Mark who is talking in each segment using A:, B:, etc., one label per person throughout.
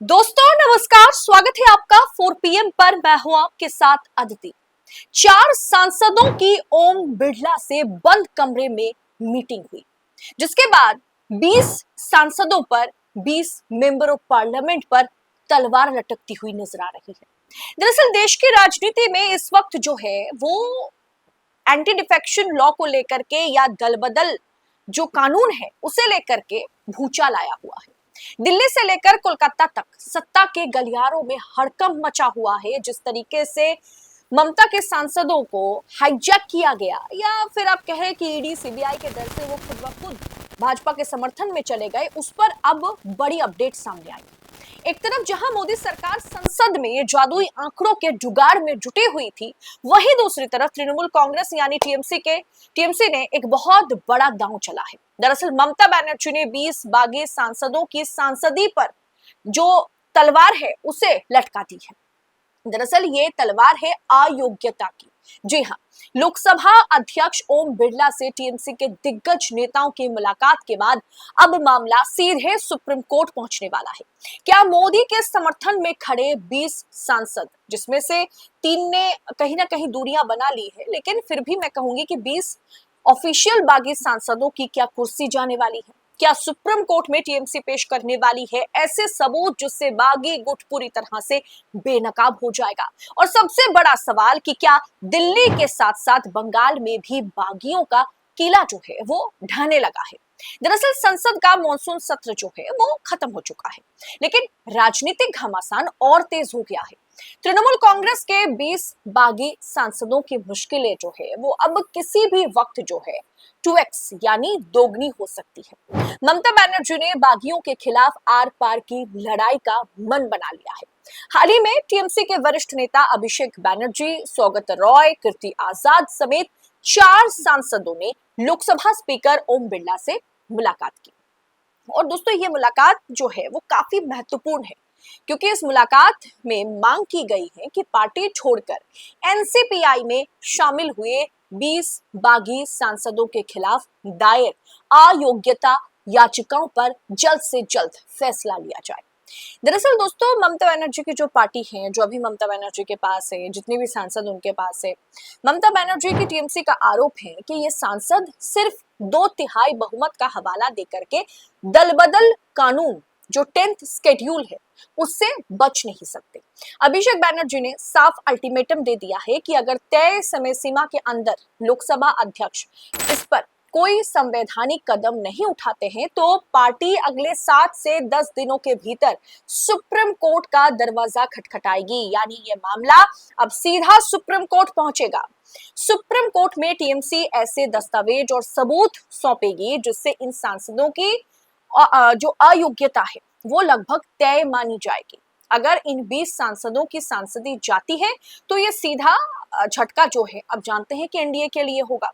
A: दोस्तों नमस्कार, स्वागत है आपका 4 PM पर। मैं हूं आपके साथ अदिति। 4 सांसदों की ओम बिड़ला से बंद कमरे में मीटिंग हुई, जिसके बाद 20 सांसदों पर 20 मेंबर ऑफ पार्लियामेंट पर तलवार लटकती हुई नजर आ रही है। दरअसल देश की राजनीति में इस वक्त जो है वो एंटी डिफेक्शन लॉ को लेकर के या दल बदल जो कानून है उसे लेकर के भूचाल आया हुआ है। दिल्ली से लेकर कोलकाता तक सत्ता के गलियारों में हड़कंप मचा हुआ है। जिस तरीके से ममता के सांसदों को हाईजैक किया गया, या फिर आप कहें कि ईडी सीबीआई के डर से वो खुद ब खुद भाजपा के समर्थन में चले गए, उस पर अब बड़ी अपडेट सामने आई। एक तरफ जहां मोदी सरकार संसद में ये जादुई आंकड़ों के जुगाड़ में जुटी हुई थी, वहीं दूसरी तरफ तृणमूल कांग्रेस यानी टीएमसी ने एक बहुत बड़ा दांव चला है। दरअसल ममता बनर्जी ने 20 बागी सांसदों की सांसदी पर जो तलवार है उसे लटका दी है। दरअसल ये तलवार है अयोग्यता की। जी हाँ, लोकसभा अध्यक्ष ओम बिरला से टीएमसी के दिग्गज नेताओं की मुलाकात के बाद अब मामला सीधे सुप्रीम कोर्ट पहुंचने वाला है। क्या मोदी के समर्थन में खड़े 20 सांसद, जिसमें से 3 ने कहीं ना कहीं दूरियां बना ली है, लेकिन फिर भी मैं कहूंगी कि 20 ऑफिशियल बागी सांसदों की क्या कुर्सी जाने वाली है? क्या सुप्रीम कोर्ट में टीएमसी पेश करने वाली है ऐसे सबूत जिससे बागी गुट पूरी तरह से बेनकाब हो जाएगा? और सबसे बड़ा सवाल कि क्या दिल्ली के साथ साथ बंगाल में भी बागियों का किला जो है वो ढहने लगा है? दरअसल संसद का मॉनसून सत्र जो है वो खत्म हो चुका है, लेकिन राजनीतिक घमासान और तेज हो गया है। तृणमूल कांग्रेस के 20 बागी सांसदों की मुश्किलें जो है वो अब किसी भी वक्त जो है 2x यानी दोगुनी हो सकती है। ममता बनर्जी ने बागियों के खिलाफ आर पार की लड़ाई का मन बना लिया है। हाल ही में टीएमसी के वरिष्ठ नेता अभिषेक बनर्जी, सौगत रॉय, कीर्ति आजाद समेत 4 सांसदों ने लोकसभा स्पीकर ओम बिरला से मुलाकात की। और दोस्तों ये मुलाकात जो है वो काफी महत्वपूर्ण है, क्योंकि इस मुलाकात में मांग की गई है कि पार्टी छोड़कर एनसीपीआई में शामिल हुए 20 बागी सांसदों के खिलाफ दायर अयोग्यता याचिकाओं पर जल्द से जल्द फैसला लिया जाए। दरअसल दोस्तों ममता बनर्जी की जो पार्टी है, जो अभी ममता बनर्जी के पास है, जितने भी सांसद उनके पास है, ममता बनर्जी की टीएमसी का आरोप है कि ये सांसद सिर्फ 2/3 बहुमत का हवाला देकर के दल बदल कानून जो 10th शेड्यूल है उससे बच नहीं सकते। अभिषेक बनर्जी ने साफ अल्टीमेटम दे दिया है कि अगर तय समय सीमा के अंदर लोकसभा अध्यक्ष इस पर कोई संवैधानिक कदम नहीं उठाते हैं तो पार्टी अगले 7 से 10 दिनों के भीतर सुप्रीम कोर्ट का दरवाजा खटखटाएगी। यानी ये मामला अब सीधा सुप्रीम कोर्ट पहुंचेगा। सुप्रीम कोर्ट में टीएमसी ऐसे दस्तावेज और सबूत सौंपेगी जिससे इन सांसदों की जो अयोग्यता है वो लगभग तय मानी जाएगी। अगर इन 20 सांसदों की सांसदी जाती है तो ये सीधा झटका जो है अब जानते हैं कि एनडीए के लिए होगा।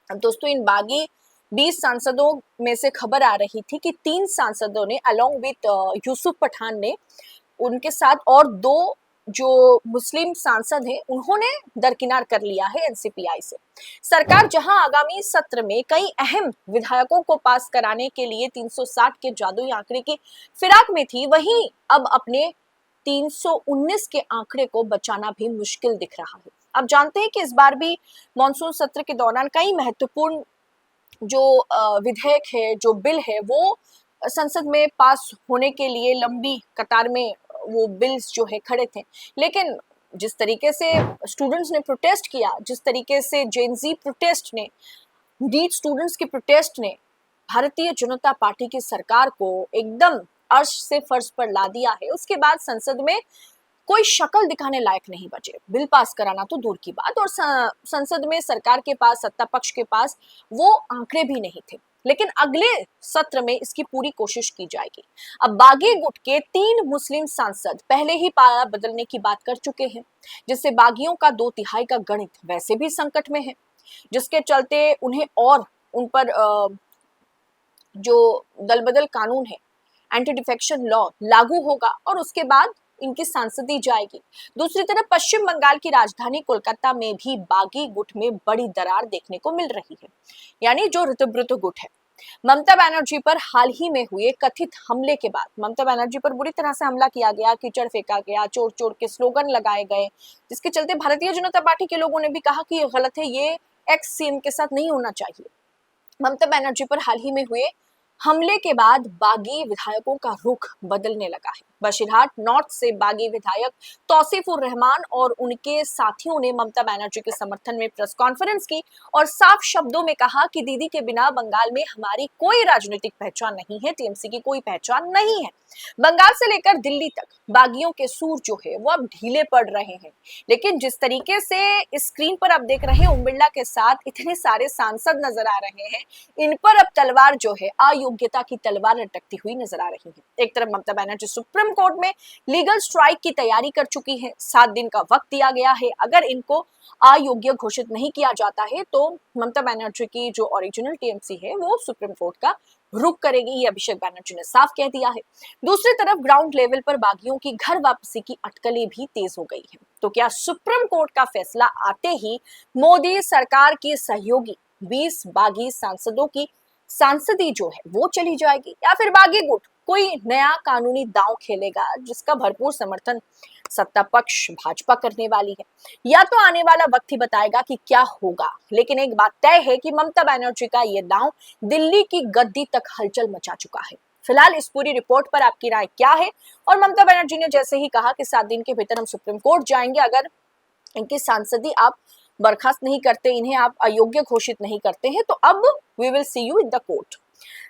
A: दोस्तों इन बागी 20 सांसदों में से खबर आ रही थी कि 3 सांसदों ने अलोंग विद यूसुफ पठान ने, उनके साथ और 2 जो मुस्लिम सांसद हैं उन्होंने दरकिनार कर लिया है एनसीपीआई से। सरकार जहां आगामी सत्र में कई अहम विधायकों को पास कराने के लिए 360 के जादुई आंकड़े की फिराक में थी, वहीं अब अपने 319 के आंकड़े को बचाना भी मुश्किल दिख रहा है। अब जानते हैं कि इस बार भी मॉनसून सत्र के दौरान कई महत्वपूर्ण जो विधेयक है, जो बिल है, वो संसद में पास होने के लिए लंबी कतार में वो बिल्स जो है खड़े थे। लेकिन जिस तरीके से स्टूडेंट्स ने प्रोटेस्ट किया, जिस तरीके से जेन-ज़ी प्रोटेस्ट ने, नीट स्टूडेंट्स के प्रोटेस्ट ने भारतीय जनता पार्टी की सरकार को एकदम अर्श से फर्श पर ला दिया है, उसके बाद संसद में कोई शक्ल दिखाने लायक नहीं बचे। बिल पास कराना तो दूर की बात, और संसद में सरकार के पास, सत्ता पक्ष के पास वो आंकड़े भी नहीं थे। लेकिन अगले सत्र में इसकी पूरी कोशिश की जाएगी। अब बागी गुट के 3 मुस्लिम सांसद पहले ही पाला बदलने की बात कर चुके हैं, जिससे बागियों का 2/3 का गणित वैसे भी संकट में है, जिसके चलते उन्हें और उन पर जो दलबदल कानून है, एंटी डिफेक्शन लॉ लागू होगा और उसके बाद इनकी सांसदी जाएगी। दूसरी तरफ पश्चिम बंगाल की राजधानी कोलकाता में भी बागी गुट में बड़ी दरार देखने को मिल रही है, यानी जो ऋतुव्रत गुट है। ममता बनर्जी पर हाल ही में हुए कथित हमले के बाद ममता बनर्जी पर बुरी तरह से हमला किया गया, कीचड़ फेंका गया, चोर चोर के स्लोगन लगाए गए, जिसके चलते भारतीय जनता पार्टी के लोगों ने भी कहा कि ये गलत है, ये एक्स सीएम के साथ नहीं होना चाहिए। ममता बनर्जी पर हाल ही में हुए हमले के बाद बागी विधायकों का रुख बदलने लगा है। बशीरहाट नॉर्थ से बागी विधायक तौसीफुर रहमान और उनके साथियों ने ममता बनर्जी के समर्थन में प्रेस कॉन्फ्रेंस की और साफ शब्दों में कहा कि दीदी के बिना बंगाल में हमारी कोई राजनीतिक पहचान नहीं है, टीएमसी की कोई पहचान नहीं है। बंगाल से लेकर दिल्ली तक बागियों के सूर जो है वो अब ढीले पड़ रहे हैं। लेकिन जिस तरीके से स्क्रीन पर आप देख रहे हैं ओम बिरला के साथ इतने सारे सांसद नजर आ रहे हैं, इन पर अब तलवार जो है अयोग्यता की तलवार लटकती हुई नजर आ रही है। एक तरफ ममता बनर्जी सुप्रीम कोर्ट में लीगल स्ट्राइक की तैयारी कर चुकी है, 7 दिन का वक्त दिया गया है। अगर इनको अयोग्य घोषित नहीं किया जाता है तो ममता बनर्जी की जो ओरिजिनल टीएमसी है वो सुप्रीम कोर्ट का रुख करेगी, ये अभिषेक बनर्जी ने साफ कह दिया है। दूसरी तरफ ग्राउंड लेवल पर बागियों की घर वापसी की अटकलें भी तेज हो गई है। तो क्या सुप्रीम कोर्ट का फैसला आते ही मोदी सरकार की सहयोगी 20 बागी सांसदों की सांसदी जो है वो चली जाएगी, या फिर बागी गुट कोई नया कानूनी दांव खेलेगा जिसका भरपूर समर्थन सत्ता पक्ष भाजपा करने वाली है? या तो आने वाला वक्त ही बताएगा कि क्या होगा। लेकिन एक बात तय है कि ममता बनर्जी का ये दांव दिल्ली की गद्दी तक हलचल मचा चुका है। फिलहाल इस पूरी रिपोर्ट पर आपकी राय क्या है? और ममता बनर्जी ने जैसे ही कहा कि 7 दिन के भीतर हम सुप्रीम कोर्ट जाएंगे, अगर इनकी सांसदी आप बर्खास्त नहीं करते, इन्हें आप अयोग्य घोषित नहीं करते हैं, तो अब we will see you in the court.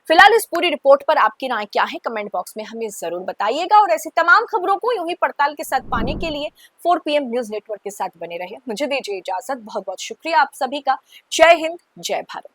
A: फिलहाल इस पूरी रिपोर्ट पर आपकी राय क्या है, कमेंट बॉक्स में हमें जरूर बताइएगा। और ऐसी तमाम खबरों को यूं ही पड़ताल के साथ पाने के लिए 4 PM न्यूज नेटवर्क के साथ बने रहे। मुझे दीजिए इजाजत, बहुत बहुत शुक्रिया आप सभी का। जय हिंद, जय भारत।